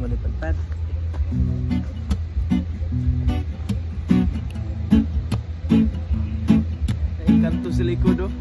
manipad-pad. Ay, kanto sa likod oh.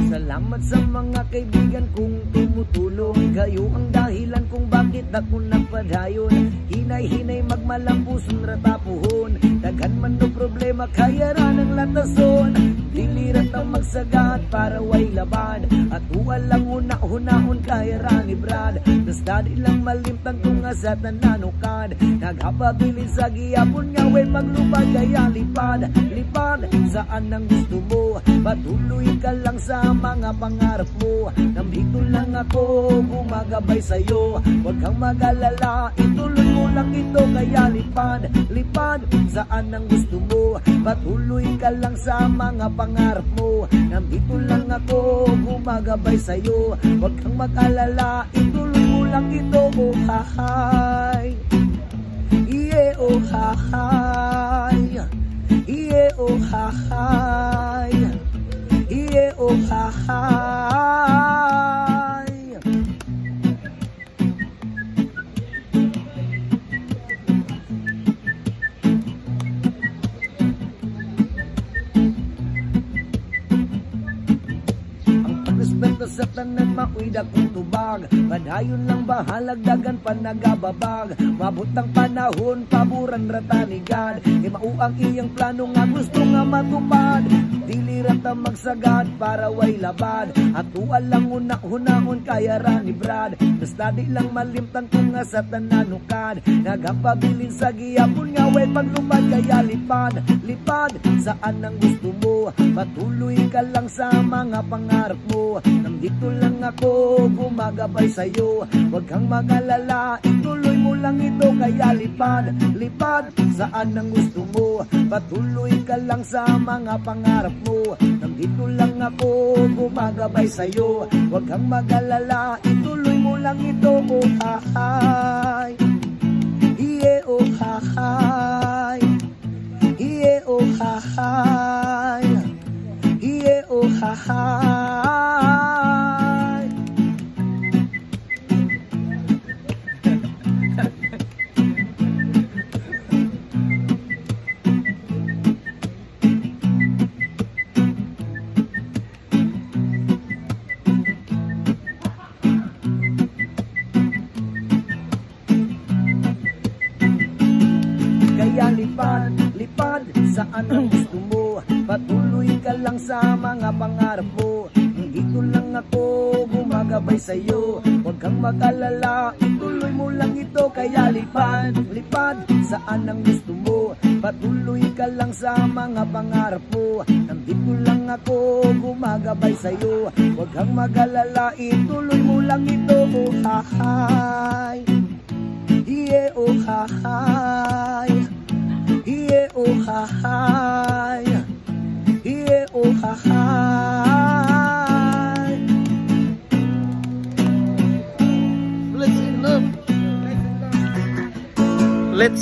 Salamat sa mga kaibigan kong tumutulong. Kayo ang dahilan kung bakit ako nagpadayon. Hinay-hinay magmalampuson ratapuhon. Daghan man no problema kaya ran ang latason. Dilirat ang magsagat para way laban. At walang una-hunaon kaya ran ibrad. Tas dadi lang malimtan kung asatan nanukad. Naghapabilin sa giyapon nga way maglupad kaya lipad. Lipad saan ang gusto mo. Patuloy ka lang sa mga pangarap mo. Nandito lang ako gumagabay sa'yo. Huwag kang mag-alala, ituloy mo lang ito kaya lipad. Lipad saan ang gusto mo. Patuloy ka lang sa mga pangarap mo. Nandito lang ako gumagabay sa'yo. Huwag kang mag-alala, ituloy mo lang ito. Oh hahay, yeah oh hahay, yeah oh hahay, yeah oh hahay. Respeto sa tanan maoy dakong tubag. Padayon lang bahalagdagan pa nagababag. Mabutang panahon paburan ratanigan. Di mauang iyang plano nga gusto nga matupad. Dili rata magsagad para way labad. At walang una-hunahon kaya rani brad. Basta di lang malimtan kung nga sa tananukad. Nagapabilin sa giyapon nga way paglupad kaya lipad. Lipad saan ang gusto mo. Patuloy ka lang sa mga pangarap mo. Nandito lang ako gumagabay sa'yo. Huwag kang mag-alala, ituloy mo lang ito kaya lipad. Lipad saan ang gusto mo. Patuloy ka lang sa mga pangarap mo. Nandito lang ako gumagabay sa'yo. Huwag kang mag-alala, ituloy mo lang ito. Oh hahay, yeah oh hahay, yeah oh hahay, yeah oh hahay. Kaya lipad, lipad saan ang gusto mo. Patuloy ka lang sa mga pangarap mo. Dito lang ako gumagabay sa'yo. Huwag kang mag-alala, ituloy mo lang ito kaya lipad. Lipad saan ang gusto mo. Patuloy ka lang sa mga pangarap mo. Nandito lang ako gumagabay sa'yo. Huwag kang mag-alala, ituloy mo lang ito. Oh hahay, yeah oh hahay, yeah oh hahay, yeah oh hahay.